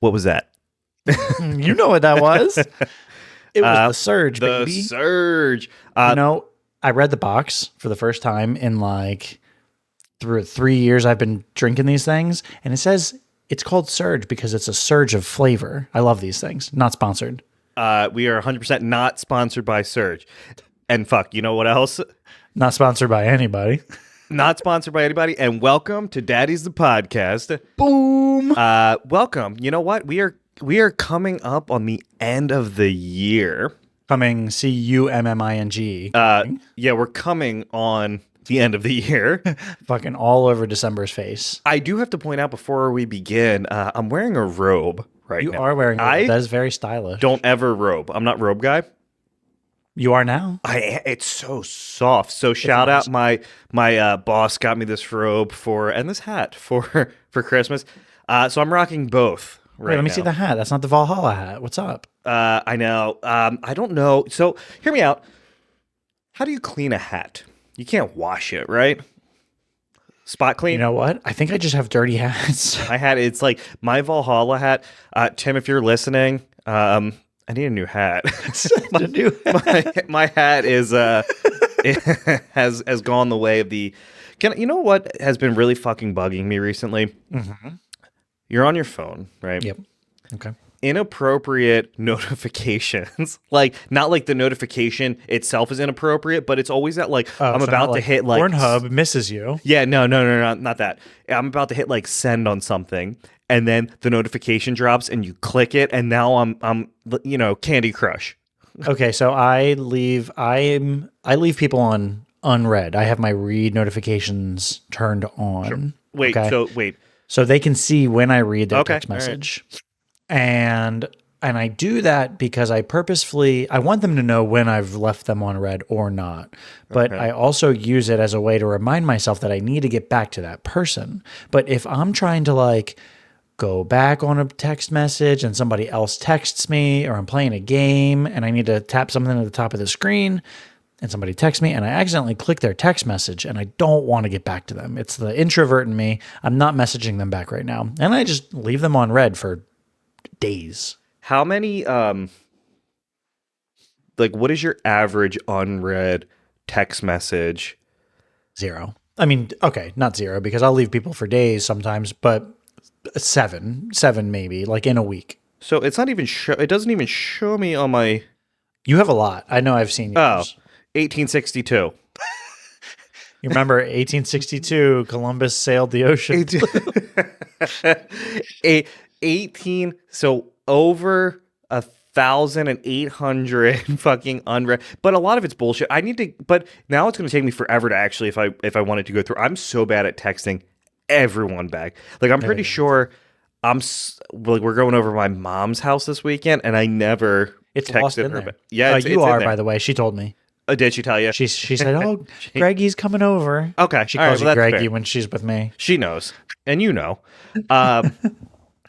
What was that? You know what that was? It was the Surge, The baby. Surge. I read the box for the first time in like through 3 years I've been drinking these things, and it says it's called Surge because it's a surge of flavor. I love these things. Not sponsored. We are 100% not sponsored by Surge. And fuck, you know what else? Not sponsored by anybody. Not sponsored by anybody. And welcome to Daddies the podcast. Boom. Welcome. You know what? We are coming up on the end of the year. Coming CUMMING. Yeah, we're coming on the end of the year. Fucking all over December's face. I do have to point out before we begin, I'm wearing a robe right now. You are wearing a robe. That is very stylish. Don't ever robe. I'm not robe guy. You are now? It's so soft. So shout out my boss got me this robe and this hat for Christmas. So I'm rocking both right Wait, let me now. see the hat. That's not the Valhalla hat. What's up? I know. I don't know. So hear me out. How do you clean a hat? You can't wash it, right? Spot clean. You know what? I think I just have dirty hats. My hat, it's like my Valhalla hat. Tim, if you're listening, I need a new hat. My hat is it has gone the way of the. You know what has been really fucking bugging me recently? Mm-hmm. You're on your phone, right? Yep. Okay. Inappropriate notifications. Like, not like the notification itself is inappropriate, but it's always that like I'm about to hit like Pornhub misses you. Yeah, no, not that. I'm about to hit like send on something, and then the notification drops, and you click it, and now I'm Candy Crush. Okay, so I leave people on unread. I have my read notifications turned on. Sure. Wait. So they can see when I read their Okay, text message. And I do that because I want them to know when I've left them on read or not. But I also use it as a way to remind myself that I need to get back to that person. But if I'm trying to like go back on a text message and somebody else texts me, or I'm playing a game and I need to tap something at the top of the screen and somebody texts me and I accidentally click their text message and I don't want to get back to them. It's the introvert in me. I'm not messaging them back right now. And I just leave them on read for days. How many what is your average unread text message? 0. I mean, okay, not 0 because I'll leave people for days sometimes, but 7 maybe, like in a week. So it's not even it doesn't even show me on my. You have a lot. I know I've seen yours. 1862. You remember 1862, Columbus sailed the ocean. 18, so over 1,800 fucking unread, but a lot of it's bullshit. But now it's going to take me forever to actually, if I wanted to go through. I'm so bad at texting everyone back. Like I'm pretty sure we're going over my mom's house this weekend, and I never texted her. Yeah, you are, by the way. She told me. Did she tell you? She said, "Oh, Greggy's coming over." Okay, she calls you Greggy when she's with me. She knows, and you know.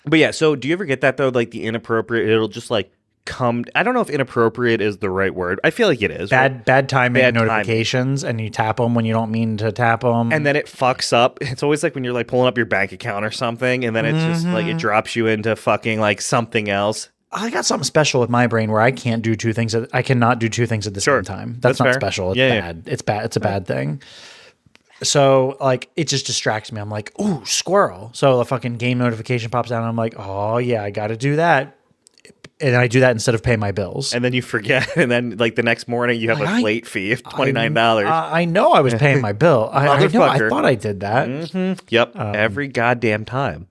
But yeah, so do you ever get that though? Like the inappropriate, it'll just like come. I don't know if inappropriate is the right word. I feel like it is. Bad timing notifications, and you tap them when you don't mean to tap them, and then it fucks up. It's always like when you're like pulling up your bank account or something, and then it's just like it drops you into fucking like something else. I got something special with my brain where I can't do two things. I cannot do two things at the same time. That's not fair. Special. It's bad. Yeah. It's bad. It's a bad thing. So like it just distracts me. I'm like, ooh, squirrel. So the fucking game notification pops down. And I'm like, oh yeah, I got to do that. And I do that instead of pay my bills. And then you forget. And then like the next morning you have a late fee of $29. I know I was paying my bill. I know. I thought I did that. Mm-hmm. Yep. Every goddamn time.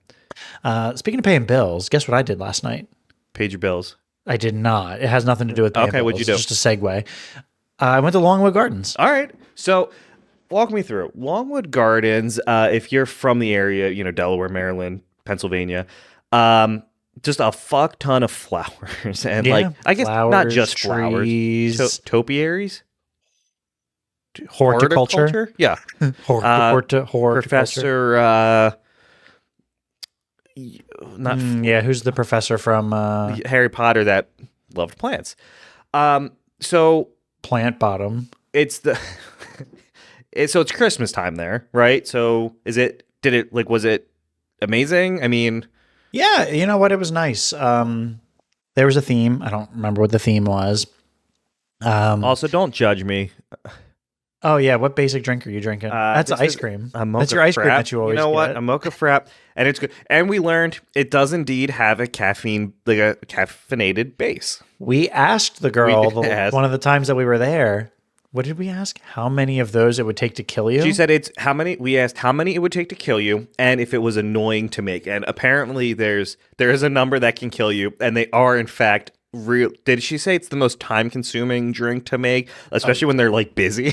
Speaking of paying bills, guess what I did last night? Paid your bills. I did not. It has nothing to do with paying bills. What'd you do? It's just a segue. I went to Longwood Gardens. All right. So walk me through it. Longwood Gardens, if you're from the area, Delaware, Maryland, Pennsylvania, just a fuck ton of flowers. And I guess flowers, not just trees, flowers. Topiaries? Horticulture? Yeah. Horticulture. Professor... who's the professor from Harry Potter that loved plants? So Plant Bottom. It's Christmas time there, right? So was it amazing? I mean, Yeah, you know what? It was nice. There was a theme. I don't remember what the theme was. Also, don't judge me. Oh yeah, what basic drink are you drinking? That's This ice is cream. a That's mocha your ice cream frap. that you You always know what? get. A mocha frap, and it's good. And we learned it does indeed have a caffeine, like a caffeinated base. We asked the We girl asked. one of the times that we were there. What did we ask? How many of those it would take to kill you? She said it's how many. We asked how many it would take to kill you, and if it was annoying to make. And apparently, there is a number that can kill you, and they are in fact real. Did she say it's the most time consuming drink to make, especially when they're like busy?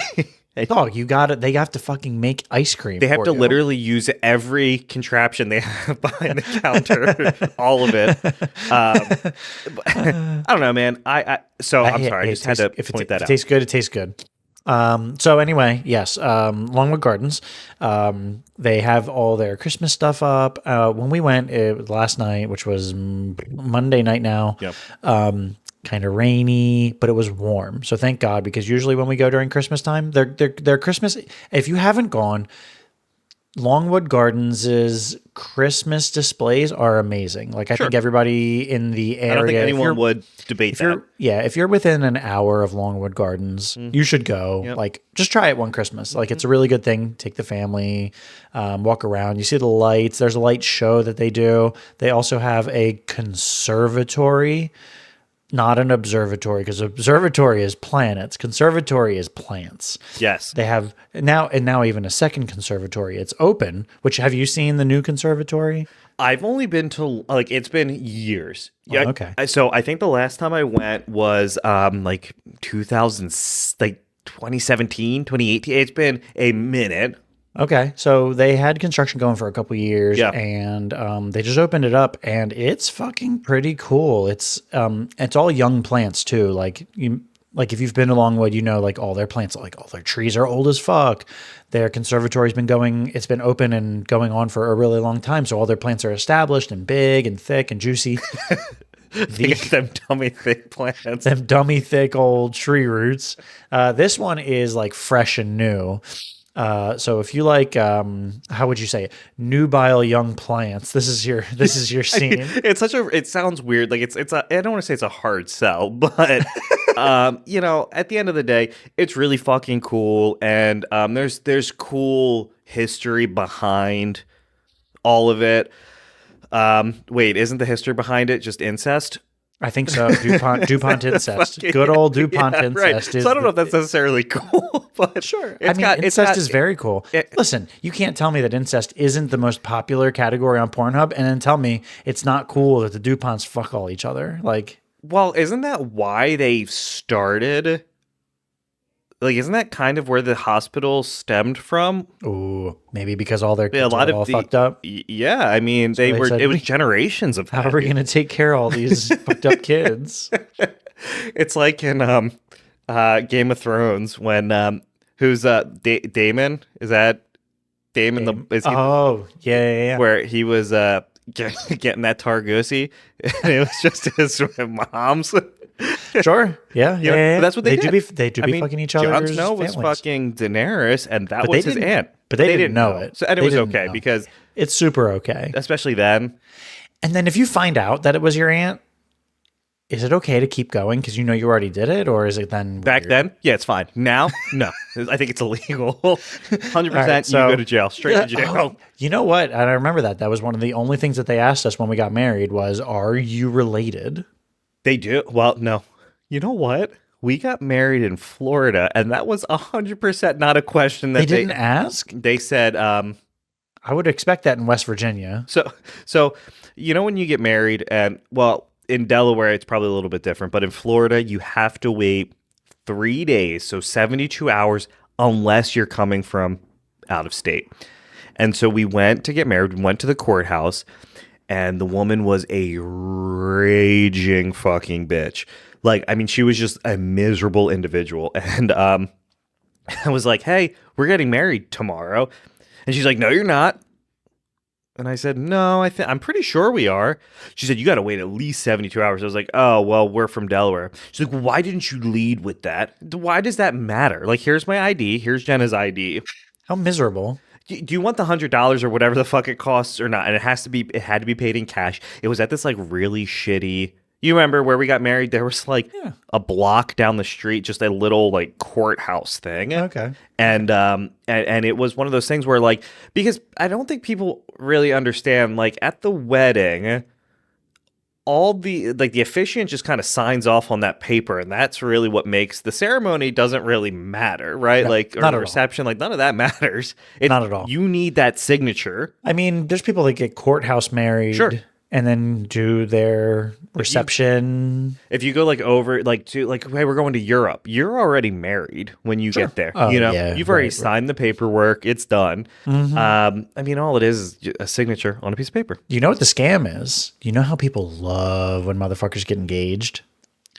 Dog, you got it. They have to fucking make ice cream. They have for to you. literally use every contraption they have behind the counter, all of it. I don't know, man. So I'm sorry. I just had to point that if it out. tastes good, it tastes good. So anyway, yes, Longwood Gardens. They have all their Christmas stuff up. When we went last night, which was Monday night now, Yep. kind of rainy, but it was warm. So thank God, because usually when we go during Christmas time, they're Christmas. If you haven't gone, Longwood Gardens' Christmas displays are amazing. Like I think everybody in the area, I don't think anyone would debate that. if you're within an hour of Longwood Gardens, you should go. Yep. Like just try it one Christmas. Like it's a really good thing. Take the family, walk around. You see the lights. There's a light show that they do. They also have a conservatory. Not an observatory, because observatory is planets. Conservatory is plants. Yes. They have now even a second conservatory. It's open. Which have you seen the new conservatory? I've only been to like it's been years. Yeah. okay. So I think the last time I went was like 2000, like 2017, 2018. It's been a minute. Okay, so they had construction going for a couple years, Yeah. and they just opened it up, and it's fucking pretty cool. It's all young plants too. Like if you've been to Longwood, you know, like all their plants, like all their trees are old as fuck. Their conservatory's been going, it's been open and going on for a really long time. So all their plants are established and big and thick and juicy. They got them dummy thick plants. Them dummy thick old tree roots. This one is like fresh and new. So if you like, how would you say it? Nubile young plants. This is your scene. It sounds weird. Like I don't want to say it's a hard sell, but you know, at the end of the day, it's really fucking cool. And there's cool history behind all of it. Wait, isn't the history behind it just incest? I think so. DuPont incest. Good old DuPont incest. Right. So I don't know if that's necessarily cool, but sure. It's incest is very cool. Listen, you can't tell me that incest isn't the most popular category on Pornhub, and then tell me it's not cool that the DuPonts fuck all each other. Like, well, isn't that why they started? Like, isn't that kind of where the hospital stemmed from? ooh, maybe because all their kids A lot are of all fucked up. Yeah, I mean, they said, it was generations of How that. are we going to take care of all these fucked up kids? It's like in Game of Thrones when who's Damon? Is that Damon? Is he, Oh, yeah. where he was getting that Targusi, and it was just his mom's. Sure. Yeah. You know, but that's what they did. They do be fucking each other. Jon Snow was fucking Daenerys, and that was his aunt. But they didn't know it. So, and it They was didn't okay know. because, It's super okay. especially then, And then if you find out that it was your aunt, is it okay to keep going because you know you already did it, or is it then back weird? then, yeah, it's fine. Now, no, I think it's illegal. 100%, right, so- you go to jail, straight to jail. Oh, you know what? And I remember that. That was one of the only things that they asked us when we got married was, "Are you related?" They do. Well, no. You know what? We got married in Florida, and that was 100% not a question that They didn't ask. They said, I would expect that in West Virginia. so you know when you get married, and well, in Delaware it's probably a little bit different, but in Florida you have to wait 3 days, so 72 hours, unless you're coming from out of state. And so we went to get married. We went to the courthouse, and the woman was a raging fucking bitch. Like, I mean, she was just a miserable individual. And I was like, hey, we're getting married tomorrow. And she's like, no, you're not. And I said, no, I'm pretty sure we are. She said, you got to wait at least 72 hours. I was like, oh, well, we're from Delaware. She's like, well, why didn't you lead with that? Why does that matter? Like, here's my ID. Here's Jenna's ID. How miserable. do you want the $100 or whatever the fuck it costs or not? And it had to be paid in cash. It was at this like really shitty. You remember where we got married? There was like a block down the street, just a little like courthouse thing. Okay. And it was one of those things where like, because I don't think people really understand, like at the wedding, all the officiant just kind of signs off on that paper, and that's really what makes the ceremony doesn't really matter, right? No, like, or not the at all. reception, like none of that matters. Not at all. You need that signature. I mean, there's people that get courthouse married Sure. and then do their reception. If you go like over like to like, hey, we're going to Europe, you're already married when you get there. Oh, you know, yeah, you've already right. signed the paperwork, it's done. I mean, all it is a signature on a piece of paper. You know what the scam is? You know how people love when motherfuckers get engaged?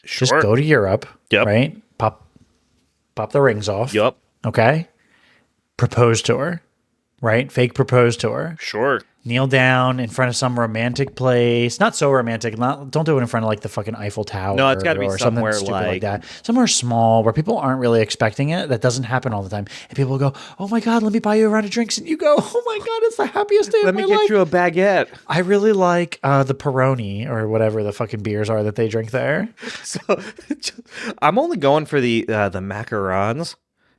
Just Sure. go to Europe, Yep. right? Pop the rings off. Yup. Okay? Propose to her, right? Fake propose to her. Sure. Kneel down in front of some romantic place. Not so romantic. Don't do it in front of like the fucking Eiffel Tower. No, it's gotta be or something somewhere stupid like- that. Somewhere small where people aren't really expecting it. That doesn't happen all the time. And people go, "Oh my god, let me buy you a round of drinks," and you go, "Oh my god, it's the happiest day Let of me my get life." you a baguette. I really like the Peroni or whatever the fucking beers are that they drink there. So I'm only going for the macarons.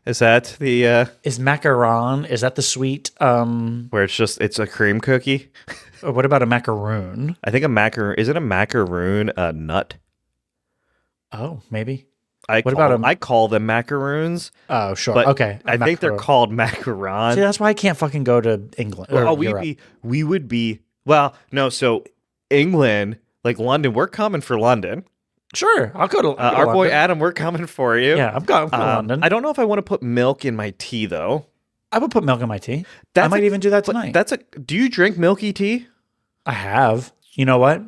Is that the Is macaron? Is that the sweet? where it's a cream cookie? Or what about a macaroon? I think a macaroon is it a macaroon a nut? Oh, maybe. I call them macaroons, Oh, sure. but Okay. I think they're macaron. called macarons. See, that's why I can't fucking go to England. Or Oh, Europe. we would be well, no, so England, like London, we're coming for London. Sure, I'll go to Our boy London. Adam, we're coming for you. Yeah, I'm going to London. I don't know if I want to put milk in my tea though. I would put milk in my tea. I That's might a- even do that But tonight. do you drink milky tea? I have. You know what?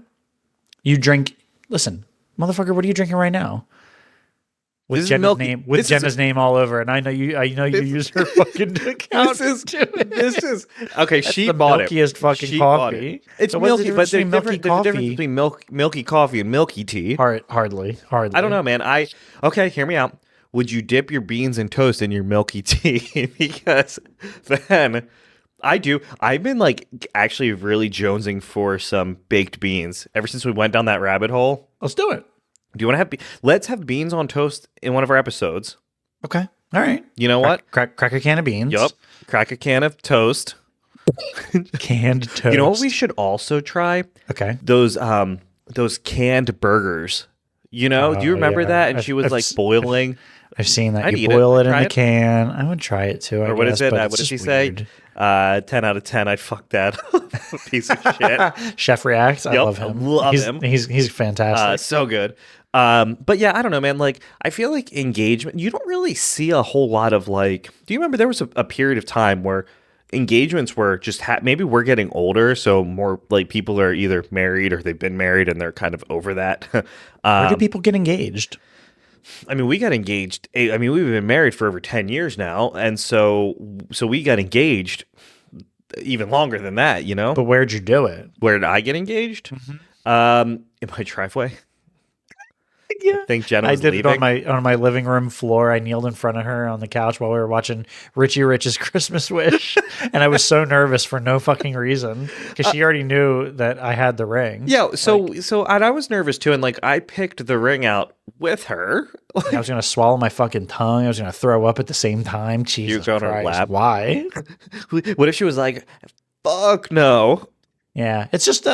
You drink. Listen, motherfucker, what are you drinking right now? This With is Jenna's milky- name, with this is Jenna's name all over, and I know you use her fucking account. This is okay. She the bought it. milkiest fucking She bought coffee. it. It's So what's the milky, but difference there's between milky there's a difference coffee? between milky coffee and milky tea. Hardly. I don't know, man. Okay, hear me out. Would you dip your beans in toast in your milky tea? Because then I do. I've been like actually really jonesing for some baked beans ever since we went down that rabbit hole. Let's do it. Do you want to have? Let's have beans on toast in one of our episodes. Okay. All right. You know what? Crack a can of beans. Yup. Crack a can of toast. Canned toast. You know what we should also try? Okay. Those canned burgers. You know, do you remember yeah. that? And she was I've like boiling. I've seen that. I'd You eat it. boil it in Try the it. can. I would try it too. Or what is it? But What it's does she just say? weird. 10 out of 10. I'd fuck that piece of shit. Chef Reacts. I Yep, love him. love he's, him. He's fantastic. So good. But yeah, I don't know, man. Like, I feel like engagement, you don't really see a whole lot of like, do you remember there was a period of time where engagements were just, maybe we're getting older. So more like people are either married or they've been married and they're kind of over that. Where do people get engaged? I mean, we got engaged. I mean, we've been married for over 10 years now. And so we got engaged even longer than that, you know? But where'd you do it? Where did I get engaged? In my driveway. Yeah. I think Jenna I was did leaving. it on my living room floor. I kneeled in front of her on the couch while we were watching Richie Rich's Christmas Wish, and I was so nervous for no fucking reason because she already knew that I had the ring. Yeah, so and I was nervous too, and like I picked the ring out with her. I was gonna swallow my fucking tongue. I was gonna throw up at the same time. Jesus go on her Christ! lap. Why? What if she was like, "Fuck no"? Yeah, it's just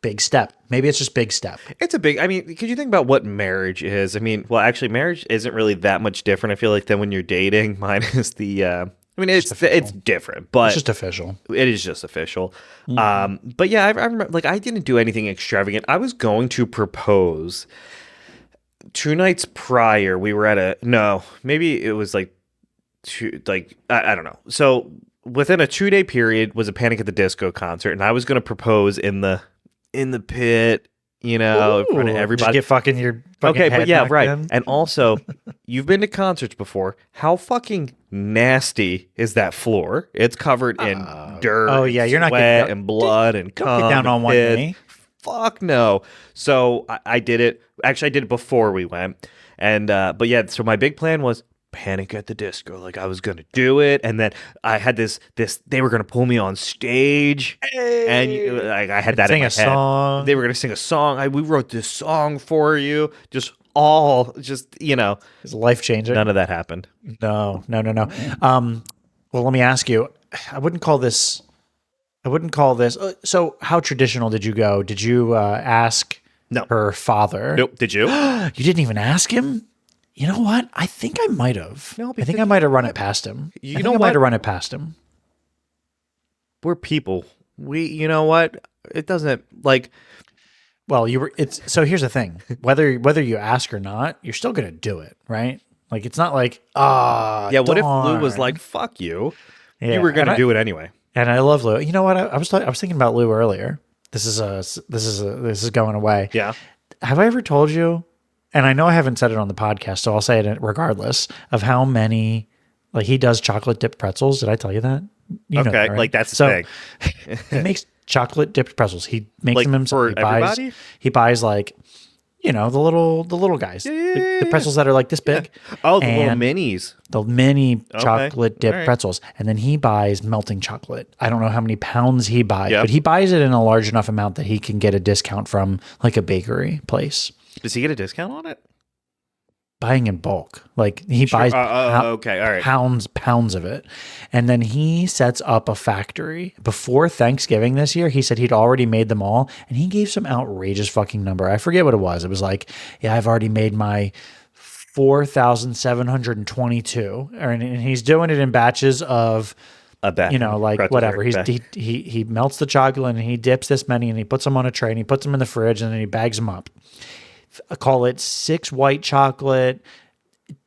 big step. Maybe it's just big step. It's a big. I mean, could you think about what marriage is? I mean, well, actually, marriage isn't really that much different. I feel like than when you're dating. Minus the. I mean, it's different, but It's just official. it is just official. But yeah, I remember like I didn't do anything extravagant. I was going to propose 2 nights prior. We were at maybe it was like I don't know. So within a 2-day period was a Panic at the Disco concert, and I was going to propose in the pit, you know, in front of Ooh, everybody. just get fucking your fucking Okay, head but yeah, knocked right. in. And also, you've been to concerts before. How fucking nasty is that floor? It's covered in dirt. Oh, yeah, you're not sweat getting- and blood and Don't cum get down and on one piss. knee. Fuck no. So I did it. Actually, I did it before we went. And but yeah, so my big plan was Panic at the Disco. Like I was gonna do it, and then I had this. They were gonna pull me on stage, and like I had that in my head. Song. They were gonna sing a song. We wrote this song for you. It's life changing. None of that happened. No. Well, let me ask you. I wouldn't call this. So, how traditional did you go? Did you ask No. her father? Nope. Did you? You didn't even ask him? You know what? I think I might have. No, I think I might have run it past him. I might have run it past him. We're people. You know what? It doesn't like. Well, so here's the thing. Whether you ask or not, you're still gonna do it, right? Like it's not like Yeah, what if Lou was darn. like, "Fuck you"? Yeah, You were gonna do it anyway. And I love Lou. You know what? I was thinking about Lou earlier. This is going away. Yeah. Have I ever told you? And I know I haven't said it on the podcast, so I'll say it regardless of how many. Like he does chocolate dipped pretzels. Did I tell you that? You know Okay, that, right? like that's the thing. He makes chocolate dipped pretzels. He makes Like them himself. for everybody? He buys like, the little guys, the pretzels that are like this big. Oh, the little And minis. the mini chocolate dipped All right. pretzels. And then he buys melting chocolate. I don't know how many pounds he buys, Yep. but he buys it in a large enough amount that he can get a discount from like a bakery place. Does he get a discount on it? Buying in bulk. Like he buys okay, all right. pounds of it. And then he sets up a factory. Before Thanksgiving this year, he said he'd already made them all. And he gave some outrageous fucking number. I forget what it was. It was like, yeah, I've already made my 4,722. And he's doing it in batches of, like Pretzels whatever. are back. He melts the chocolate and he dips this many and he puts them on a tray and he puts them in the fridge and then he bags them up. I call it 6 white chocolate,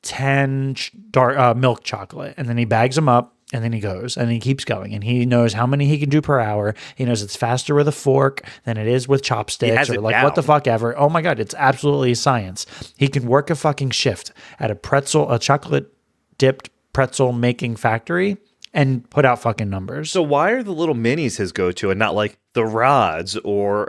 10 dark milk chocolate. And then he bags them up and then he goes and he keeps going. And he knows how many he can do per hour. He knows it's faster with a fork than it is with chopsticks or like what the fuck ever. Oh my God, it's absolutely science. He can work a fucking shift at a chocolate dipped pretzel making factory and put out fucking numbers. So why are the little minis his go-to and not like the rods or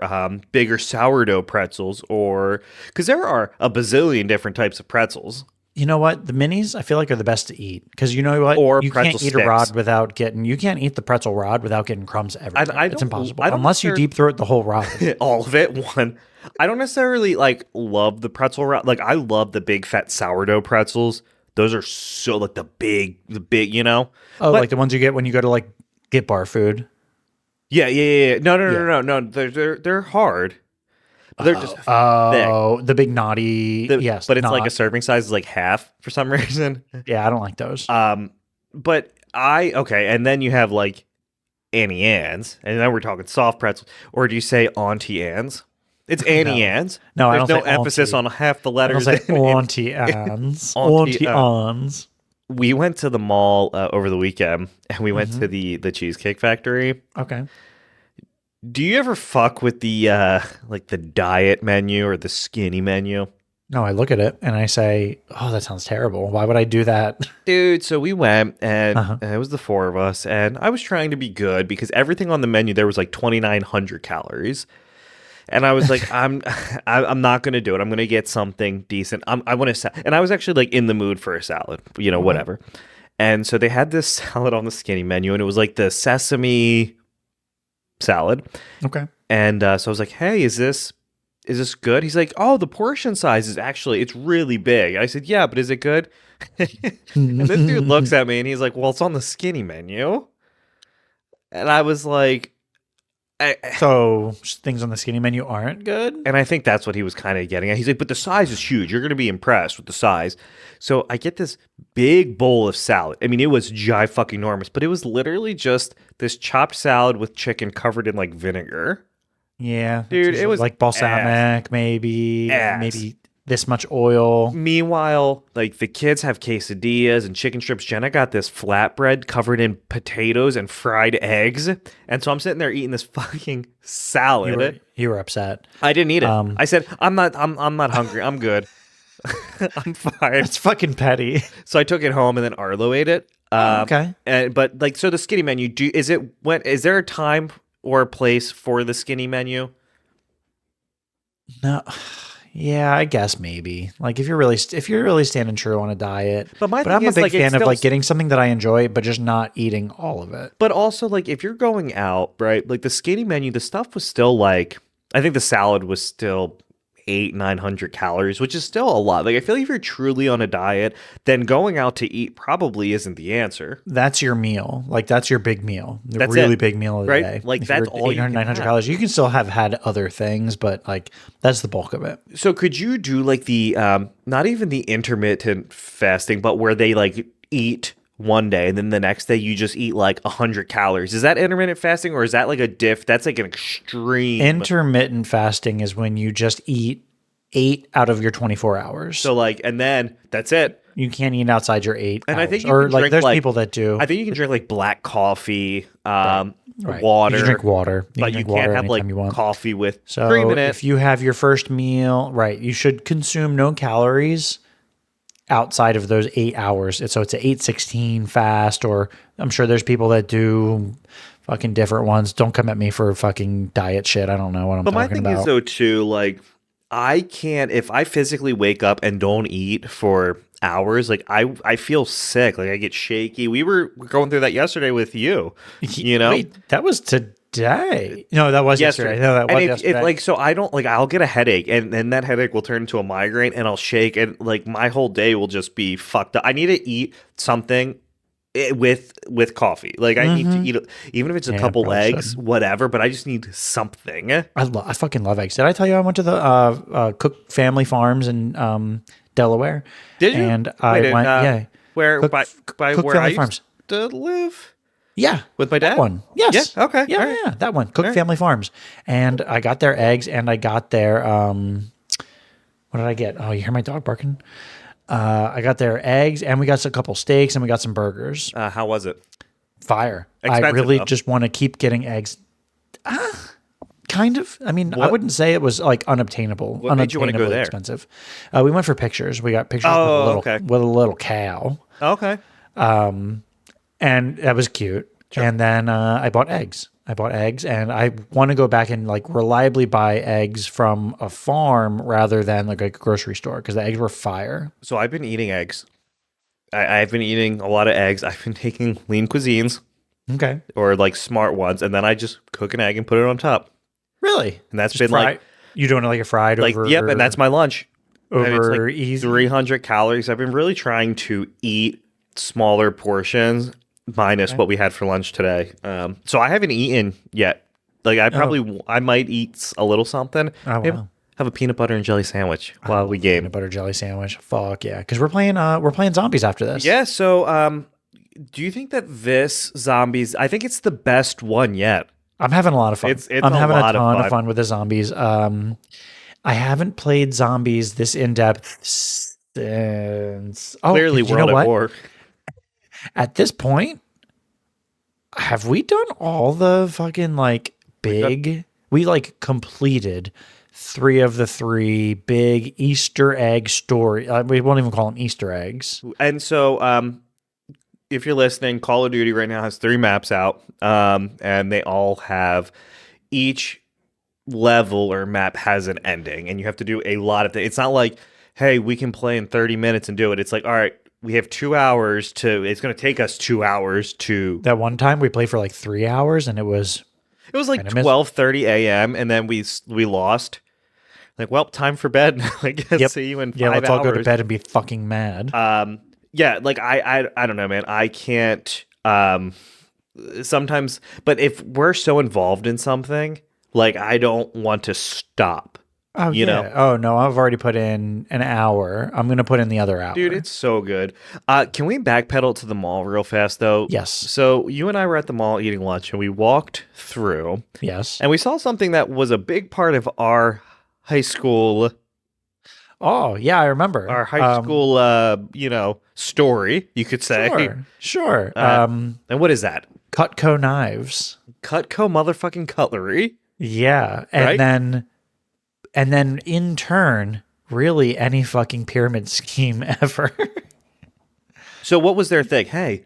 bigger sourdough pretzels or because there are a bazillion different types of pretzels. You know what? The minis I feel like are the best to eat because you know what? Or you pretzel can't eat sticks. a rod without getting. You can't eat the pretzel rod without getting crumbs everywhere. It's impossible I don't unless you necessarily- deep throat the whole rod. All of it. One, I don't necessarily like love the pretzel rod. Like I love the big fat sourdough pretzels. Those are so like the big, Oh, But- like the ones you get when you go to like get bar food. Yeah. No. They're hard. But they're just thick. Oh, the big naughty. Yes, but it's like a serving size is like half for some reason. Yeah, I don't like those. But and then you have like Annie Ann's, and then we're talking soft pretzels, or do you say Auntie Anne's? It's Annie Ann's. No, I There's don't no say emphasis auntie. on half the I don't letters. say Auntie Anne's. Auntie Auntie Anne's. We went to the mall over the weekend, and we went Mm-hmm. to the Cheesecake Factory. Okay. Do you ever fuck with the like the diet menu or the skinny menu? No, I look at it and I say, "Oh, that sounds terrible. Why would I do that?" Dude, so we went and Uh-huh. it was the four of us, and I was trying to be good because everything on the menu there was like 2,900 calories. And I was like, I'm not gonna do it. I'm gonna get something decent. I want to, and I was actually like in the mood for a salad, whatever. And so they had this salad on the skinny menu, and it was like the sesame salad. Okay. And so I was like, hey, is this good? He's like, oh, the portion size is it's really big. I said, yeah, but is it good? And this dude looks at me and he's like, well, it's on the skinny menu. And I was like, So things on the skinny menu aren't good. and I think that's what he was kind of getting at. He's like, but the size is huge. You're going to be impressed with the size. So I get this big bowl of salad. I mean, it was fucking enormous, but it was literally just this chopped salad with chicken covered in like vinegar. Yeah, Dude, it was like balsamic, maybe Ass. maybe this much oil. Meanwhile, like the kids have quesadillas and chicken strips. Jenna got this flatbread covered in potatoes and fried eggs. And so I'm sitting there eating this fucking salad. You were upset. I didn't eat it. I said, I'm not hungry. I'm good. I'm fine. It's fucking petty. So I took it home and then Arlo ate it. Okay. But like, so the skinny menu, is there a time or a place for the skinny menu? No, Yeah, I guess maybe. Like if you're really standing true on a diet. But my thing I'm a is, big like, it's fan of still like getting something that I enjoy, but just not eating all of it. But also, like, if you're going out, right? Like the skinny menu, the stuff was still like, I think the salad was still 800-900 calories, which is still a lot. Like, I feel like if you're truly on a diet, then going out to eat probably isn't the answer. That's your meal. Like that's your big meal. The That's really it, big meal of the right? day. Like, If that's you're all you 800, can 900 have. calories. You can still have had other things, but like that's the bulk of it. So could you do like the not even the intermittent fasting, but where they like eat one day and then the next day you just eat like 100 calories? Is that intermittent fasting, or is that like a diff? That's like an extreme. Intermittent fasting is when you just eat 8 out of your 24 hours. So like, and then that's it. You can't eat outside your 8 And hours. I think you or can like drink, there's like- people that do. I think you can drink like black coffee, Right. water. You can drink water. But can you drink can't water have like anytime you want. coffee with So cream in it. if you have your first meal, right, you should consume no calories outside of those 8 hours. So it's an 8:16 fast, or I'm sure there's people that do fucking different ones. Don't come at me for fucking diet shit. I don't know what I'm But my talking thing about. is though too, like I can't, if I physically wake up and don't eat for hours, like I feel sick, like I get shaky. We were going through that yesterday with you, you know. Wait, that was today. No, that was yesterday. No, that And was if yesterday. like, so I don't like, I'll get a headache and then that headache will turn into a migraine and I'll shake and like my whole day will just be fucked up. I need to eat something with coffee. Like I need to eat, even if it's a Yeah, couple probably eggs, should. whatever, but I just need something. I fucking love eggs. Did I tell you I went to the Cook Family Farms in Delaware? Did you? And I Wait, went, yeah. Where Cook- by Cook where I Family used Farms. to live Yeah. with my dad? That one. Yes. Yeah, okay, Yeah, all right. yeah, that one. Cook right. Family Farms. And I got their eggs and I got their what did I get? Oh, you hear my dog barking? I got their eggs and we got a couple steaks and we got some burgers. How was it? Fire. I Expensive, really though. just want to keep getting eggs. Kind of. I mean, I What- wouldn't say it was like unobtainable. What made you wanna go unobtainably there? expensive. We went for pictures. We got pictures Oh, with a little cow. Okay. And that was cute. And then I bought eggs. And I want to go back and like reliably buy eggs from a farm rather than like a grocery store because the eggs were fire. So I've been eating eggs. I've been eating a lot of eggs. I've been taking lean cuisines Okay. or like smart ones, and then I just cook an egg and put it on top. Really? And that's Just been fry, like you doing it like a fried over? yep, and that's my lunch. And it's over like easy. 300 calories. I've been really trying to eat smaller portions minus what we had for lunch today. So I haven't eaten yet. Like I might eat a little something. Oh, Maybe wow. have a peanut butter and jelly sandwich while we game. Peanut butter jelly sandwich. Fuck yeah! Because we're playing zombies after this. Yeah. So do you think that this zombies? I think it's the best one yet. I'm having a lot of fun. It's I'm a having lot a of ton fun. of fun with the zombies. I haven't played zombies this in depth since Clearly, you World know at what? War. At this point, have we done all the fucking like big? We like completed 3 of the 3 big Easter egg story. We won't even call them Easter eggs. And so, if you're listening, Call of Duty right now has 3 maps out, and they all have each level or map has an ending, and you have to do a lot of things. It's not like, hey, we can play in 30 minutes and do it. It's like, all right, we have 2 hours to. It's going to take us 2 hours to. That one time we played for like 3 hours, and it was It was like Kinda miss- 12:30 a.m. and then we lost. Like, well, time for bed. I guess Yep. see you in 5 yeah. Let's all go to hours. bed and be fucking mad. Yeah, like I don't know, man. I can't sometimes, but if we're so involved in something, like I don't want to stop. Oh, you know? Oh, no, I've already put in an hour. I'm going to put in the other hour. Dude, it's so good. Can we backpedal to the mall real fast though? Yes. So you and I were at the mall eating lunch and we walked through Yes. and we saw something that was a big part of our high school Oh, yeah, I remember. our high school story, you could say. Sure. And what is that? Cutco knives. Cutco motherfucking cutlery. Yeah. And Right? then in turn, really any fucking pyramid scheme ever. So what was their thing? Hey,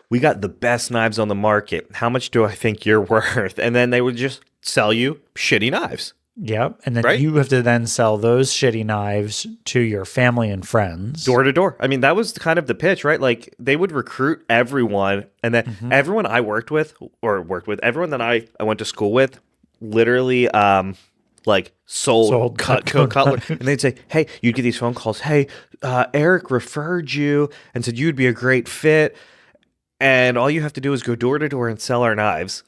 we got the best knives on the market. How much do I think you're worth? And then they would just sell you shitty knives. Yep. And then Right? you have to then sell those shitty knives to your family and friends. Door to door. I mean, that was kind of the pitch, right? Like they would recruit everyone, and then everyone I everyone that I went to school with, literally, like sold Cutco cutlery, and they'd say, "Hey, you'd get these phone calls. Hey, Eric referred you and said you'd be a great fit, and all you have to do is go door to door and sell our knives."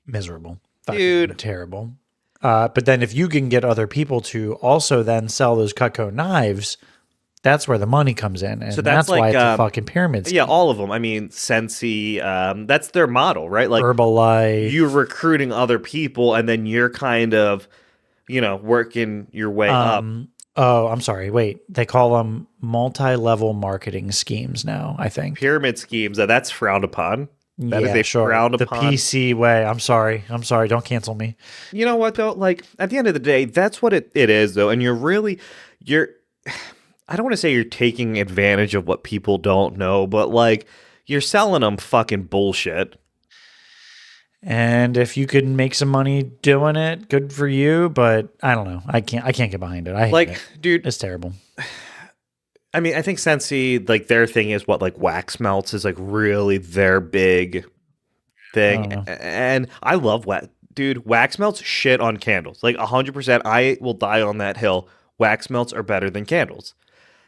Miserable. Dude. Fucking terrible. But then if you can get other people to also then sell those Cutco knives, that's where the money comes in. And So that's that's why like, it's a fucking pyramid scheme. Yeah, all of them. I mean, Sensi, that's their model, right? Like Herbalife. you're recruiting other people, and then you're kind of, working your way up. Oh, I'm sorry. Wait, they call them multi-level marketing schemes now, I think. Pyramid schemes, that's frowned upon. That is a frowned The upon. PC way. I'm sorry. Don't cancel me. You know what though? Like at the end of the day, that's what it is though. And you're I don't want to say you're taking advantage of what people don't know, but like you're selling them fucking bullshit. And if you could make some money doing it, good for you. But I don't know. I can't get behind it. I hate it. Dude, It's terrible. I mean, I think Sensi, like their thing is what, like wax melts is like really their big thing. And I love wax melts shit on candles. Like 100%, I will die on that hill. Wax melts are better than candles.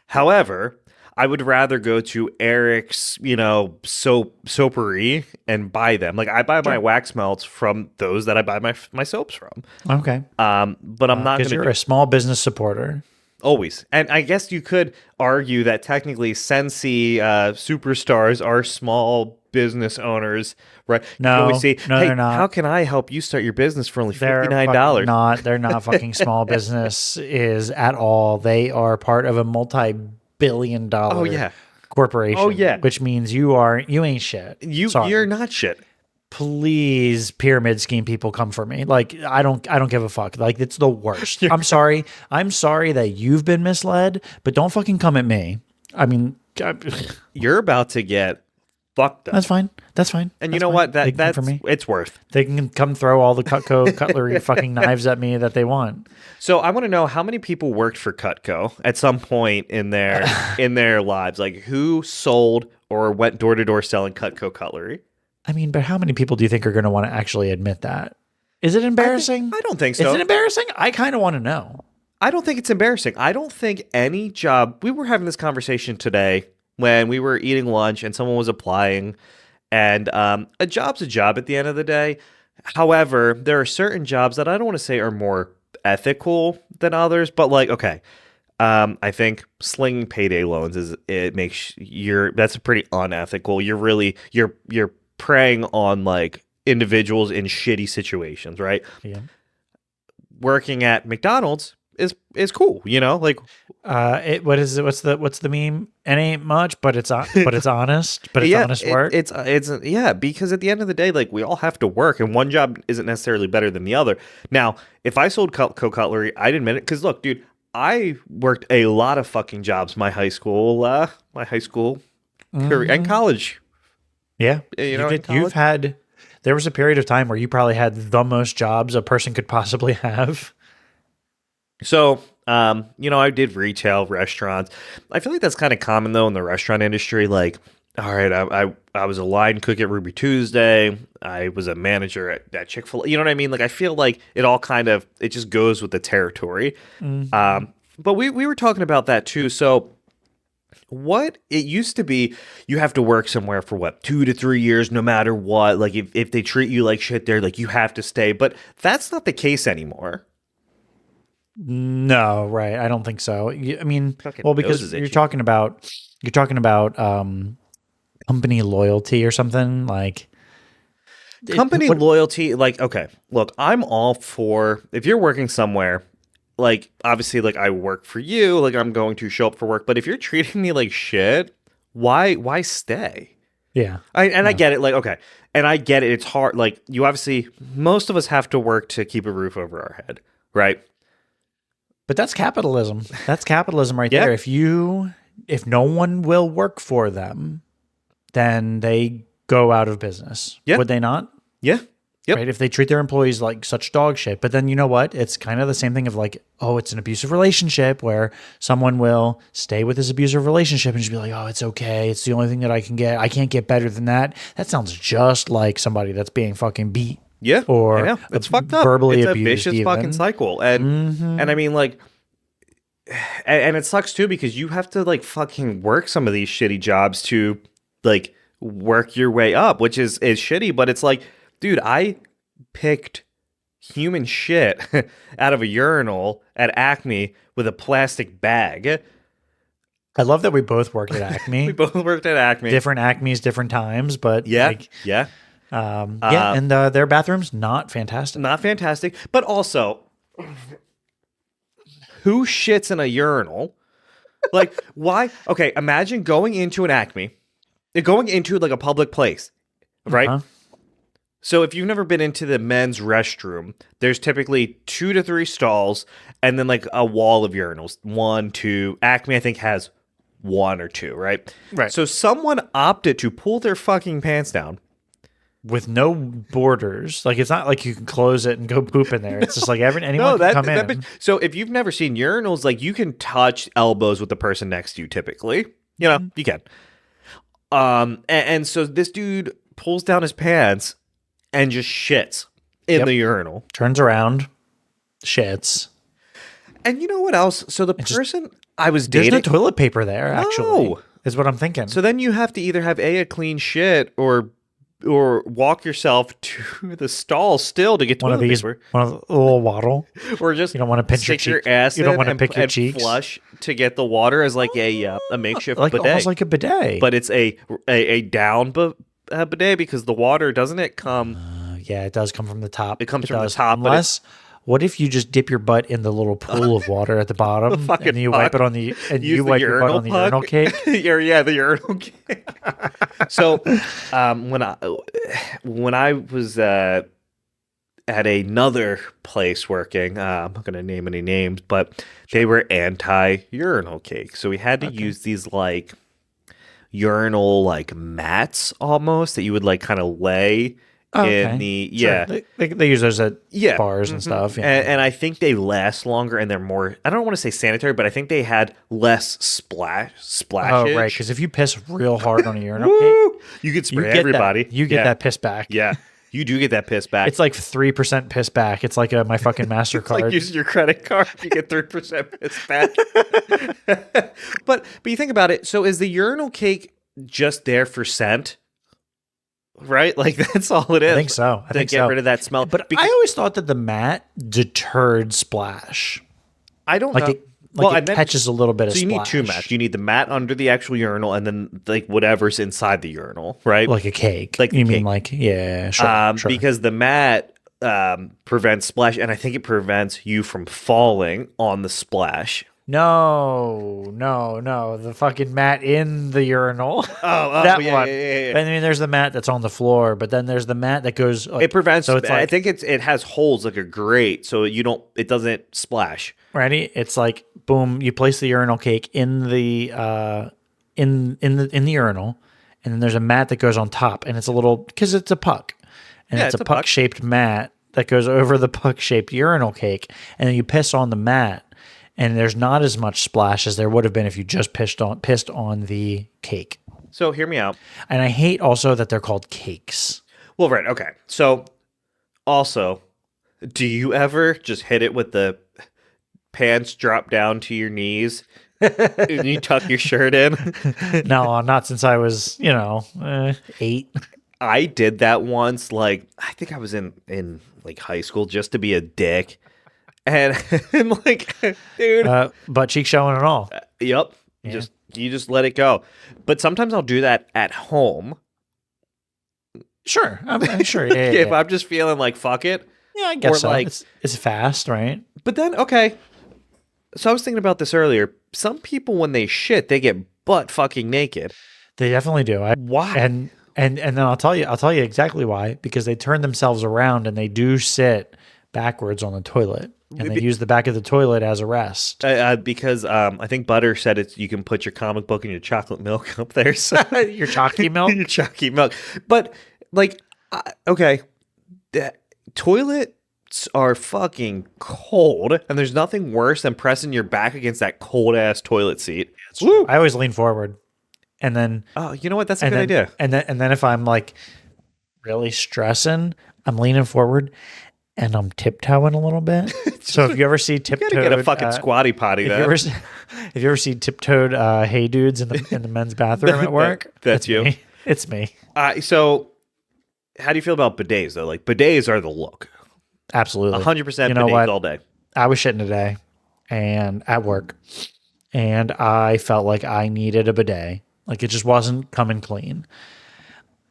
However, I would rather go to Eric's, soapery and buy them. Like I buy my wax melts from those that I buy my soaps from. Okay. But I'm not going Because you're a small business supporter. Always. And I guess you could argue that technically Sensi superstars are small business owners, right? No, hey, they're not. How can I help you start your business for only $59? They're not fucking small business is at all. They are part of a multi-billion dollar corporation. Oh yeah. Which means you ain't shit. You're not shit. Please, pyramid scheme people, come for me. Like I don't give a fuck. Like it's the worst. I'm sorry that you've been misled, but don't fucking come at me. I mean, you're about to get fucked up. That's fine. And you know what? That's for me. It's worth. They can come throw all the Cutco cutlery fucking knives at me that they want. So I want to know how many people worked for Cutco at some point in their lives. Like who sold or went door to door selling Cutco cutlery? I mean, but how many people do you think are going to want to actually admit that? Is it embarrassing? I don't think so. Is it embarrassing? I kind of want to know. I don't think it's embarrassing. I don't think any job. We were having this conversation today when we were eating lunch and someone was applying, and a job's a job at the end of the day. However, there are certain jobs that I don't want to say are more ethical than others, but like, okay, I think slinging payday loans that's pretty unethical. You're preying on like individuals in shitty situations, right? Yeah. Working at McDonald's is cool, like what's the meme? It ain't much, but it's honest, but it's honest work. It's because at the end of the day, like we all have to work, and one job isn't necessarily better than the other. Now, if I sold cutlery, I'd admit it, because look, dude, I worked a lot of fucking jobs my high school career and college. Yeah, you've had. There was a period of time where you probably had the most jobs a person could possibly have. So, I did retail, restaurants. I feel like that's kind of common though in the restaurant industry. Like, all right, I was a line cook at Ruby Tuesday. I was a manager at Chick-fil-A. You know what I mean? Like, I feel like it just goes with the territory. Mm-hmm. But we were talking about that too. So, what it used to be, you have to work somewhere for 2 to 3 years, no matter what. Like if they treat you like shit there, like you have to stay. But that's not the case anymore. No, right? I don't think so. I mean, because you're talking about company loyalty or something like loyalty. Like, okay, look, I'm all for if you're working somewhere. Like, obviously, like, I work for you, like, I'm going to show up for work, but if you're treating me like shit, why stay? Yeah. I get it, like, okay, and I get it, it's hard, like, most of us have to work to keep a roof over our head, right? But that's capitalism. That's capitalism right there. If no one will work for them, then they go out of business. Yeah. Would they not? Yeah. Yep. Right? If they treat their employees like such dog shit. But then you know what? It's kind of the same thing of like, oh, it's an abusive relationship where someone will stay with this abusive relationship and just be like, oh, it's okay. It's the only thing that I can get. I can't get better than that. That sounds just like somebody that's being fucking beat. Yeah. Or I know. It's fucked up. verbally it's a abused vicious even. fucking cycle. And I mean, like, and it sucks too because you have to like fucking work some of these shitty jobs to like work your way up, which is shitty, but it's like, dude, I picked human shit out of a urinal at Acme with a plastic bag. I love that we both worked at Acme. We both worked at Acme. Different Acmes, different times, but Yeah. like, Yeah. and their bathrooms, not fantastic. Not fantastic, but also, who shits in a urinal? Like, why? Okay, imagine going into an Acme, going into like a public place, right? Uh-huh. So if you've never been into the men's restroom, there's typically 2 to 3 stalls and then like a wall of urinals. 1, 2. Acme, I think, has 1 or 2, right? Right. So someone opted to pull their fucking pants down. With no borders. Like, it's not like you can close it and go poop in there. It's just like anyone can come in. So if you've never seen urinals, like you can touch elbows with the person next to you typically. You know, you can. And so this dude pulls down his pants and just shits in the urinal. Turns around, shits. And you know what else? So the person I was There's dating... no toilet paper there, actually. No. Is what I'm thinking. So then you have to either have a clean shit or walk yourself to the stall still to get one toilet of these, paper. one of the little waddle. Or just You don't want to pinch your stick your cheek. ass You don't in want to and- pick your and cheeks. flush to get the water as like a makeshift Like bidet. almost like a bidet. But it's a down bidet because the water, doesn't it come... yeah, it does come from the top. It comes from does. the top, but Unless, what if you just dip your butt in the little pool of water at the bottom and fucking you puck. wipe it on the and Use you the wipe your butt urinal on the puck. urinal cake? Yeah, the urinal cake. So when I was at another place working, I'm not going to name any names, but they were anti-urinal cake. So we had to use these like urinal like mats almost that you would like kind of lay in the Sure. They use those at Yeah. bars and stuff. Yeah. And I think they last longer and they're more, I don't want to say sanitary, but I think they had less splashes. Oh, right. Because if you piss real hard on a urinal cake, Woo! You could you spray get everybody. That, you get that piss back. Yeah. You do get that piss back. It's like 3% piss back. It's like my fucking MasterCard. It's like using your credit card. You get 3% piss back. But you think about it. So is the urinal cake just there for scent? Right? Like that's all it is. I think so. I think to get rid of that smell. But I always thought that the mat deterred splash. I don't Like know. it, like it catches a little bit of So you splash. need 2 mats. You need the mat under the actual urinal and then like whatever's inside the urinal, right? Like a cake. Like you the mean cake. like, yeah, sure. Because the mat prevents splash, and I think it prevents you from falling on the splash. No. The fucking mat in the urinal. Oh, that yeah, one. yeah. I mean, there's the mat that's on the floor, but then there's the mat that goes. Like, It prevents. So it's I like, think it has holes like a grate, so it doesn't splash. ready? It's like boom. You place the urinal cake in the in the urinal, and then there's a mat that goes on top, and it's a little because it's a puck, and Yeah, it's it's a a puck. puck shaped mat that goes over the puck shaped urinal cake, and then you piss on the mat. And there's not as much splash as there would have been if you just pissed on the cake. So hear me out. And I hate also that they're called cakes. Well, right, okay. So also, do you ever just hit it with the pants drop down to your knees and you tuck your shirt in? No, not since I was, 8. I did that once. Like I think I was in like high school just to be a dick. And like, dude, Butt cheek showing and all. yep, Yeah. you just let it go. But sometimes I'll do that at home. Sure. I'm sure. Yeah, If I'm just feeling like fuck it. yeah, I guess or so. like- It's fast, right? But then okay, so I was thinking about this earlier. Some people when they shit, they get butt fucking naked. They definitely do. Why? And then I'll tell you exactly why. Because they turn themselves around and they do sit backwards on the toilet. And they use the back of the toilet as a rest. Because I think Butter said you can put your comic book and your chocolate milk up there. So Your chalky milk? your chalky milk. But like, okay, toilets are fucking cold, and there's nothing worse than pressing your back against that cold ass toilet seat. Woo! I always lean forward, and then Oh, you know what? That's a good idea. And then if I'm like really stressing, I'm leaning forward and I'm tiptoeing a little bit. So if you ever see tiptoed, Get a fucking squatty potty. If you ever see tiptoed hey dudes in the men's bathroom at work, that's you. Me. It's me. So, how do you feel about bidets though? Like bidets are the look. Absolutely, 100%. You know bidets what? all day. I was shitting today, and at work, and I felt like I needed a bidet. Like it just wasn't coming clean.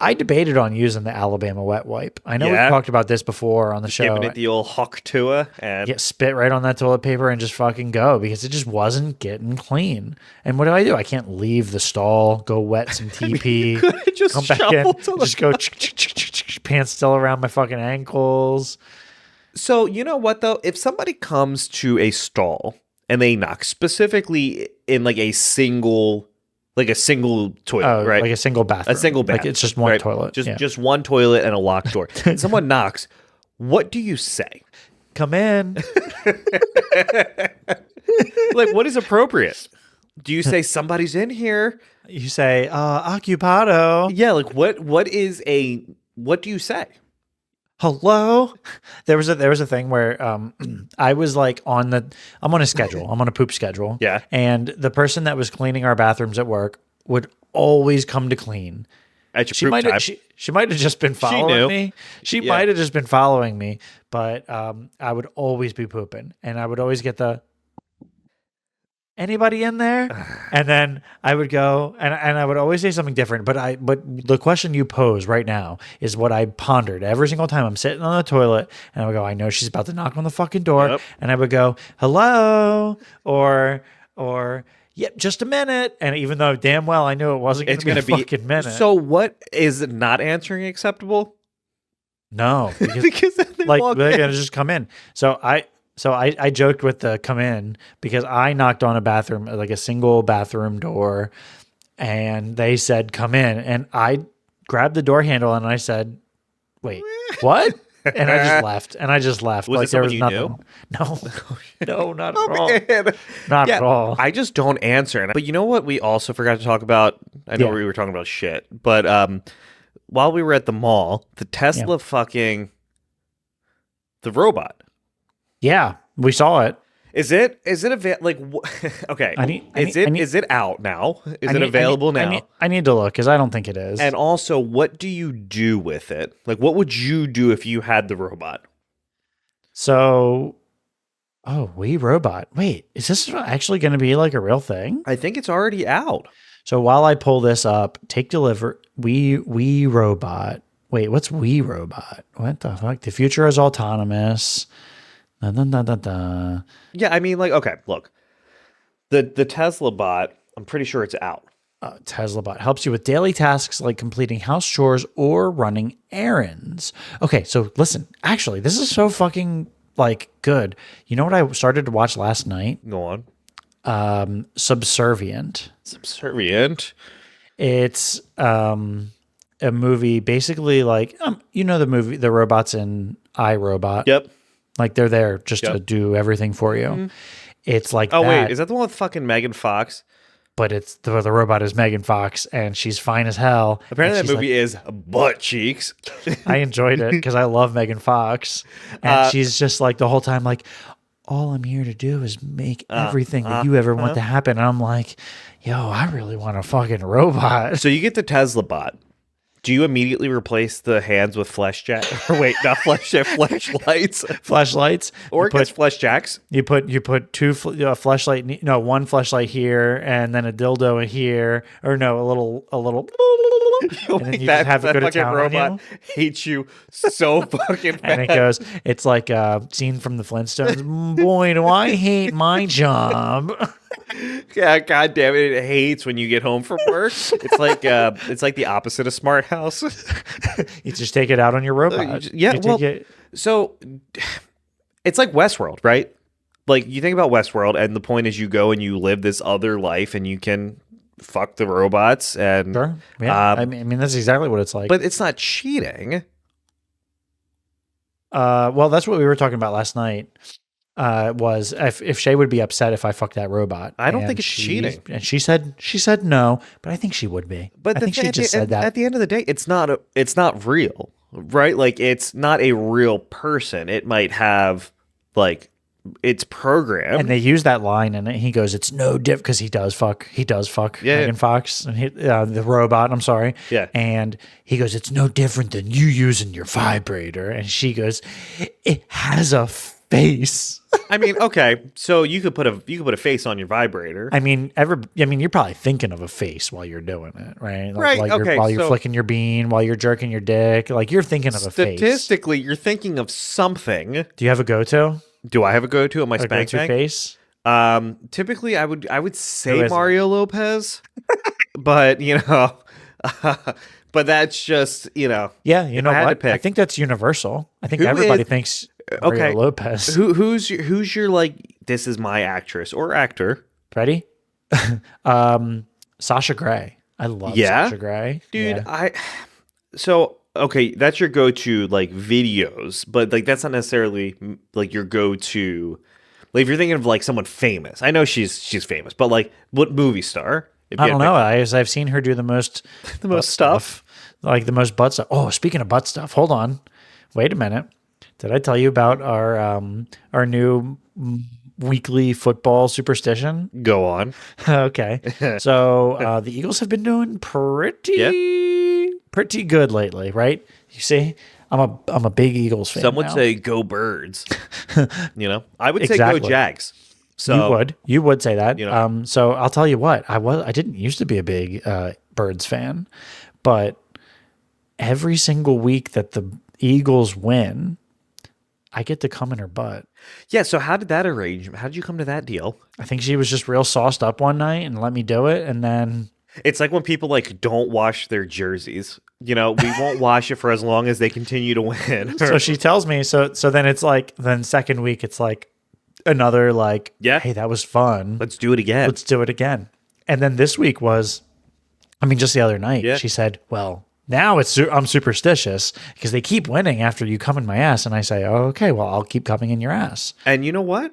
I debated on using the Alabama wet wipe. I know we've talked about this before on the show. Giving it the old Hawk Tua and spit right on that toilet paper and just fucking go because it just wasn't getting clean. And what do? I can't leave the stall, go wet some TP, just come back in, just go pants still around my fucking ankles. So you know what though? If somebody comes to a stall and they knock specifically in like a single toilet, right? Like a single bathroom. Like it's just one toilet. Just one toilet and a locked door. Someone knocks. What do you say? Come in. Like, what is appropriate? Do you say somebody's in here? You say, occupado. Yeah, like what do you say? Hello? There was a thing where I was like I'm on a schedule. I'm on a poop schedule. Yeah. And the person that was cleaning our bathrooms at work would always come to clean. At your poop time. She might have just been following me. She might have just been following me, but I would always be pooping, and I would always get the anybody in there? And then I would go and I would always say something different. But the question you pose right now is what I pondered every single time I'm sitting on the toilet and I would go, I know she's about to knock on the fucking door. Yep. And I would go, hello, or yep, just a minute. And even though damn well I knew it wasn't going to be a fucking minute. So what is not answering acceptable? No, because like they're going to just come in. So I joked with the come in because I knocked on a bathroom, like a single bathroom door, and they said, come in. And I grabbed the door handle and I said, wait, what? And I just left. Was like there was nothing. Knew? No, not at all. Not at all. I just don't answer. But you know what we also forgot to talk about? I know we were talking about shit, but while we were at the mall, the Tesla fucking the robot. Yeah, we saw it. Is it okay? Is it out now? Is it available now? I need to look because I don't think it is. And also, what do you do with it? Like, what would you do if you had the robot? So, We Robot. Wait, is this actually going to be like a real thing? I think it's already out. So while I pull this up, take deliver. We Robot. Wait, what's We Robot? What the fuck? The future is autonomous. Yeah, I mean, like, okay, look, the Tesla bot, I'm pretty sure it's out. Tesla bot helps you with daily tasks like completing house chores or running errands. Okay, so listen, actually, this is so fucking like good. You know what I started to watch last night? Go on. Subservient. It's a movie basically like you know the movie The Robots in iRobot. Yep. Like they're there just to do everything for you. Mm-hmm. It's like wait, is that the one with fucking Megan Fox? But it's the robot is Megan Fox and she's fine as hell. Apparently that movie is butt cheeks. I enjoyed it because I love Megan Fox. And she's just like the whole time like, all I'm here to do is make everything that you ever want to happen. And I'm like, yo, I really want a fucking robot. So you get the Tesla bot. Do you immediately replace the hands with flesh jack? Or wait, not flesh jack, flashlights. Flashlights. Or it's flesh jacks. You put two flashlight. No, one flashlight here, and then a dildo in here, or no, a little. And then you just have it go to town robot on you. Hates you so fucking bad. And it goes. It's like a scene from the Flintstones. Boy, do I hate my job. Yeah, God damn it! It hates when you get home from work. It's like the opposite of Smart House. You just take it out on your robot. So it's like Westworld, right? Like you think about Westworld, and the point is you go and you live this other life, and you can fuck the robots. And sure, yeah. I mean that's exactly what it's like. But it's not cheating. Well, that's what we were talking about last night. Was if Shay would be upset if I fucked that robot. I don't And think it's cheating. And she said no, but I think she would be. But I think she just said that. at the end of the day, it's not real, right? Like it's not a real person. It might have like it's programmed. And they use that line, and he goes, "It's no diff," because he does fuck Megan Fox and the robot. I'm sorry, Yeah. And he goes, "It's no different than you using your vibrator," and she goes, "It has a face." I mean, okay, so you could put a face on your vibrator. I mean, you're probably thinking of a face while you're doing it, right? Right, While you're so- flicking your bean, while you're jerking your dick, like you're thinking of a face. Statistically, you're thinking of something. Do you have a go-to? Do I have a go-to on my A spank go-to bank? face? Typically, I would Who say is it? Mario Lopez, but but that's just Yeah, you know I had to what? I pick. think that's universal. I think Who everybody is- thinks Mario okay. Lopez. who's your like this is my actress or actor, Ready? Sasha Grey. I love Yeah? Sasha Grey. dude? Yeah. So okay, that's your go-to like videos, but like that's not necessarily like your go-to. Like if you're thinking of like someone famous, I know she's famous, but like what movie star? If I you don't had know. I've seen her do the most the most stuff. like the most butt stuff. Oh, speaking of butt stuff, hold on. Wait a minute. Did I tell you about our new weekly football superstition? Go on. Okay. So the Eagles have been doing pretty good lately, right? You see, I'm a big Eagles fan. Some would now. say go Birds. I would say Exactly. go Jags. So you would say that. You know. So I'll tell you what, I didn't used to be a big Birds fan, but every single week that the Eagles win, I get to come in her butt. yeah. So how did that arrange? How did you come to that deal? I think she was just real sauced up one night and let me do it, and then It's like when people like don't wash their jerseys. We won't wash it for as long as they continue to win. so she tells me. So then it's like then second week it's like another like Yeah. hey, that was fun. Let's do it again. Let's do it again. And then this week was, just the other night, Yeah. she said, well, now I'm superstitious because they keep winning after you come in my ass. And I say, oh, okay, well, I'll keep coming in your ass. And you know what?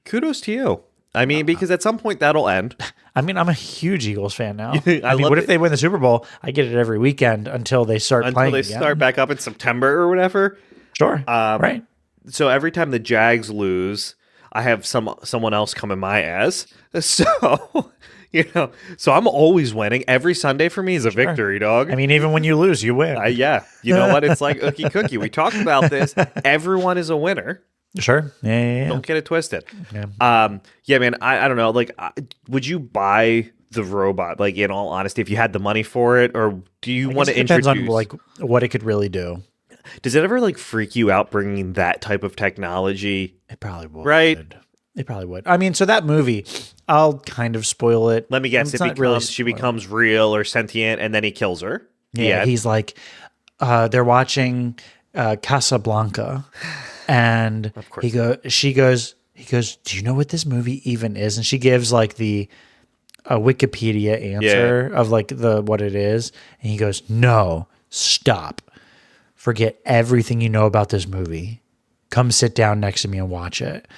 Kudos to you. I mean, because at some point that'll end. I'm a huge Eagles fan now. I love what it. if they win the Super Bowl? I get it every weekend until they start Until playing they again. start back up in September or whatever. Sure. Right. So every time the Jags lose, I have someone else come in my ass. So so I'm always winning. Every Sunday for me is a victory, dog. Even when you lose, you win. Yeah. You know what? It's like ookie cookie. We talked about this. Everyone is a winner. Sure. Yeah. Don't get it twisted. Yeah. Yeah, man. I don't know. Like, would you buy the robot? Like, in all honesty, if you had the money for it, or do you want to It depends introduce? on like what it could really do. Does it ever like freak you out bringing that type of technology? It probably would. Right. It probably would. So that movie, I'll kind of spoil it. Let me guess. It's not really She spoiled. becomes real or sentient, and then he kills her. Yeah, he's like, they're watching Casablanca, and he goes, do you know what this movie even is? And she gives like the Wikipedia answer of like what it is, and he goes, no, stop, forget everything you know about this movie. Come sit down next to me and watch it.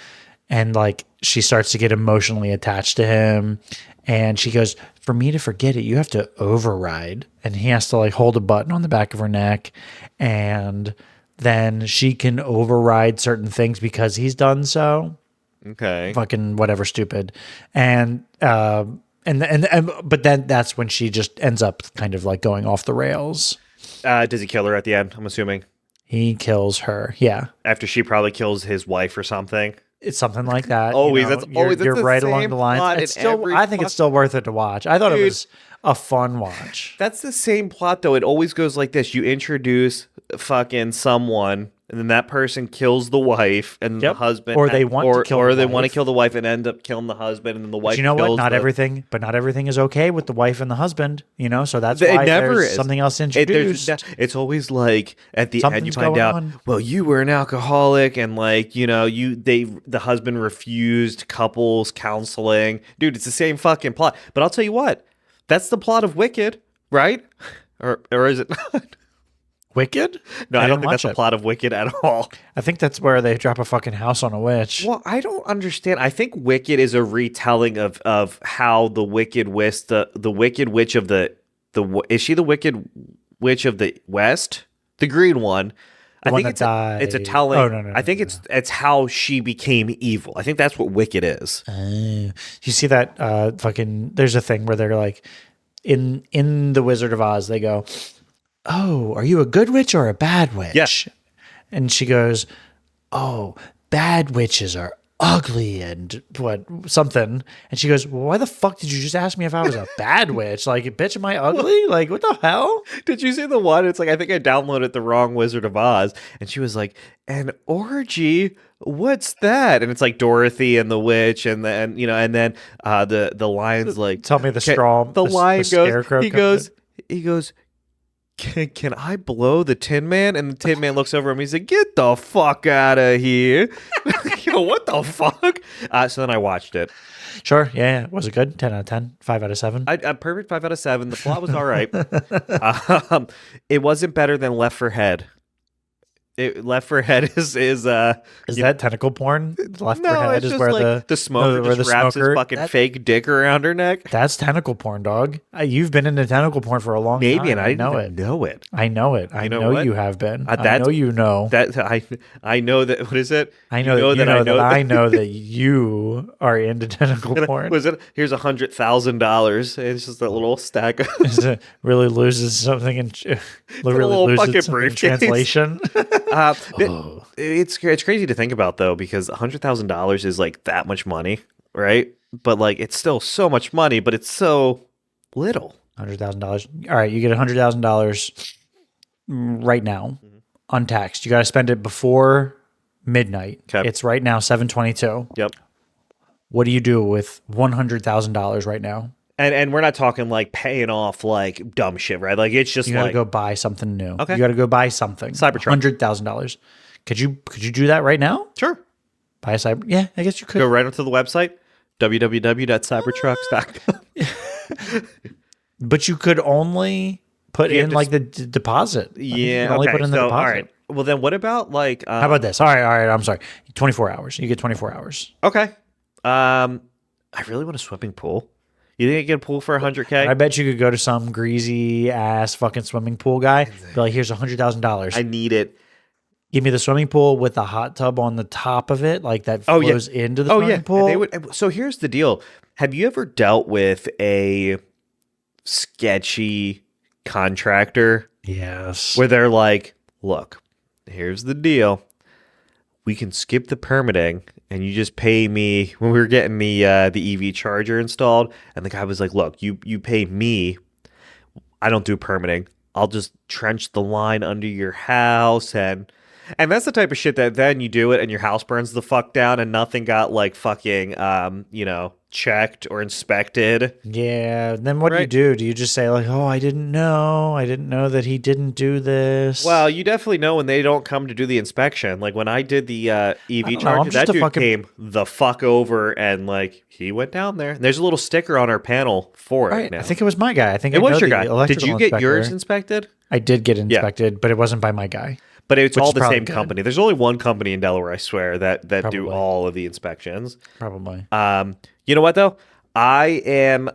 And like she starts to get emotionally attached to him, and she goes, for me to forget it, you have to override. And he has to like hold a button on the back of her neck, and then she can override certain things because he's done so. Okay. Fucking whatever, stupid. And but then that's when she just ends up kind of like going off the rails. Does he kill her at the end? I'm assuming He kills her. Yeah. after she probably kills his wife or something. It's something like that. Always, that's always- you're it's the right along same the lines. plot It's in still, every I think it's still worth it to watch. I thought it was a fun watch. That's the same plot though. It always goes like this: you introduce fucking someone, and then that person kills the wife and the husband, Or they want to kill or the they want to wife. kill the wife and end up killing the husband, and then the wife. But you know what? kills Not the- everything is okay with the wife and the husband. So that's It why never there's is. something else There's introduced. it's always like at the end you Something's find going out, on. well, you were an alcoholic, and like the husband refused couples counseling. Dude, it's the same fucking plot. But I'll tell you what, that's the plot of Wicked, right? Or is it not? Wicked? No, I don't didn't think that's watch the it. plot of Wicked at all. I think that's where they drop a fucking house on a witch. Well, I don't understand. I think Wicked is a retelling of how the Wicked Witch, the Wicked Witch of is she the Wicked Witch of the West? The green one. The I one think that it's a died. telling. Oh, no, I think it's how she became evil. I think that's what Wicked is. You see that fucking? There's a thing where they're like, in the Wizard of Oz, they go, "Oh, are you a good witch or a bad witch?" Yeah. And she goes, "Oh, bad witches are ugly and what something." And she goes, "Well, why the fuck did you just ask me if I was a bad witch? Like, bitch, am I ugly? Like, what the hell?" Did you see the one? It's like I think I downloaded the wrong Wizard of Oz, and she was like, "An orgy? What's that?" And it's like Dorothy and the witch, and then the lion's like, Tell me the straw. The lion goes. scarecrow He comes goes. Can I blow the Tin Man? And the Tin Man looks over at me. He's like, "Get the fuck out of here!" Yo, what the fuck? So then I watched it. in. Sure. Yeah. Was it good? 10 out of 10? 5 out of 7? A perfect 5 out of 7. The plot was all right. It wasn't better than Left 4 Head. Left 4 Head is that tentacle porn? Left no, for head it's is just where like the smoker where just the wraps smoker- his fucking that- fake dick around her neck. That's tentacle porn, dog. You've been into tentacle porn for a long time. Maybe, and I didn't know even it. know it. I know it. I know know what? you have been. I That's- know you know. That I know that. What is it? I know You that you know that I that- know that you are into tentacle porn. Was it? Here's $100,000. It's just a little stack of. It really loses something in really little loses fucking something in briefcase. translation. It's crazy to think about though, because $100,000 is like that much money, right? But like it's still so much money, but it's so little. $100,000. All right, you get $100,000 right now, untaxed. You got to spend it before midnight. 'Kay. It's right now 7:22. Yep. What do you do with $100,000 right now? And we're not talking like paying off like dumb shit, right? Like it's just You got to like go buy something new. Okay. You got to go buy something. Cybertruck. $100,000. Could you do that right now? sure. Buy a cyber? Yeah, I guess you could. Go right onto the website www.cybertrucks.com. But you could only put You have in to like the deposit. I think you Yeah. can only Okay. put in the So deposit. all right. Well then, what about like? How about this? All right. I'm sorry. 24 hours. You get 24 hours. Okay. I really want a swimming pool. You think I get a pool for $100K? I bet you could go to some greasy ass fucking swimming pool guy. Be like, here's $100,000. I need it. Give me the swimming pool with the hot tub on the top of it, like that Oh, yeah. flows into the Oh swimming yeah. pool. And they would, so here's the deal. Have you ever dealt with a sketchy contractor Yes. where they're like, "Look, here's the deal. We can skip the permitting, and you just pay me." When we were getting the EV charger installed, and the guy was like, "Look, you pay me. I don't do permitting. I'll just trench the line under your house." And that's the type of shit that then you do it and your house burns the fuck down and nothing got like fucking checked or inspected. Yeah. Then what do you Right. do? Do you just say like, "Oh, I didn't know. I didn't know that he didn't do this"? Well, you definitely know when they don't come to do the inspection. Like when I did the EV don't know, I'm charger, just that a dude fucking- came the fuck over and like he went down there. And there's a little sticker on our panel for it Right. now. I think it was my guy. I think it I was know your the guy. Did electrical you get yours inspector. inspected? I did get inspected, but it wasn't by my guy. But it's Which all is the probably same good. company. There's only one company in Delaware, I swear, that do Probably. all of the inspections. Probably. You know what though? I am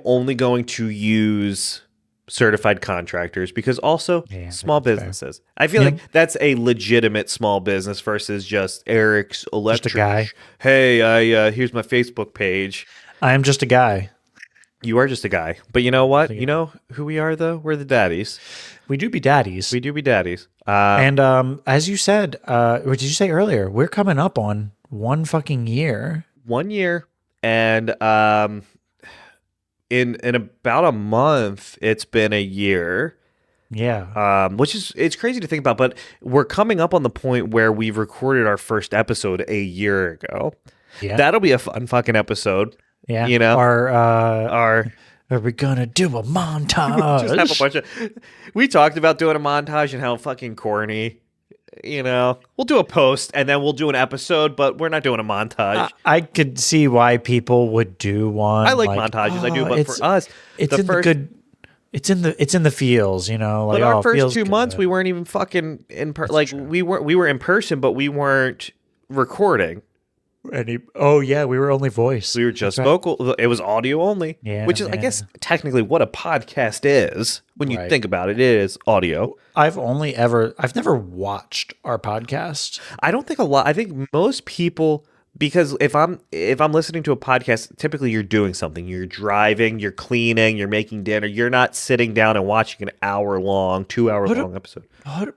only going to use certified contractors because also Yeah, small that's fair. businesses. I feel Yeah. like that's a legitimate small business versus just Eric's Electric. guy. Hey, I here's my Facebook page. I am just a guy. You are just a guy, but you know what? You know who we are though? We're the daddies. We do be daddies. We do be daddies. And as you said, what did you say earlier? We're coming up on 1 fucking year. 1 year, and in about a month, it's been a year. Yeah. Which is it's crazy to think about, but we're coming up on the point where we've recorded our first episode a year ago. Yeah. That'll be a fun fucking episode. Yeah. You know, Our our are we gonna do a montage? just have a bunch of. We talked about doing a montage and how fucking corny. You know, we'll do a post and then we'll do an episode, but we're not doing a montage. I could see why people would do one. I like montages. I do, but it's- for us, it's the in first the good it's in the feels, you know. Like, But our it first feels 2 months, good. we weren't even fucking we were in person, but we weren't recording. Oh yeah, we were only voice. We were just vocal. It was audio only. Yeah, Which is, I guess, technically what a podcast is. When you Right. think about it, it is audio. I've never watched our podcast. I don't think I think most people, because if I'm listening to a podcast, typically you're doing something. You're driving, you're cleaning, you're making dinner. You're not sitting down and watching an hour long, 2 hour long episode.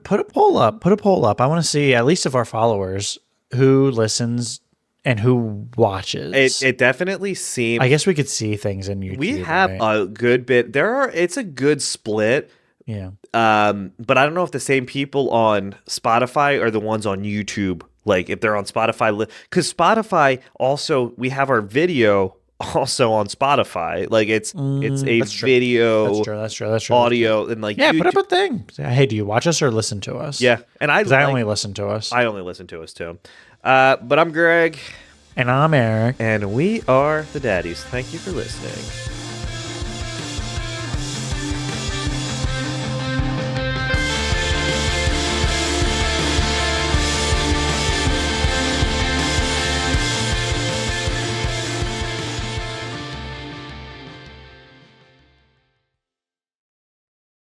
Put a poll up. Put a poll up. I want to see, at least of our followers, who listens and who watches. It definitely seems. I guess we could see things in YouTube. We have right? a good bit. It's a good split. Yeah. But I don't know if the same people on Spotify are the ones on YouTube. Like if they're on Spotify, because Spotify also, we have our video also on Spotify. Like it's a video, That's true. audio, and like Put YouTube. up a thing. Say, hey, do you watch us or listen to us? Yeah, and I only listen to us. I only listen to us too. But I'm Greg, And I'm Eric. and we are the Daddies. Thank you for listening.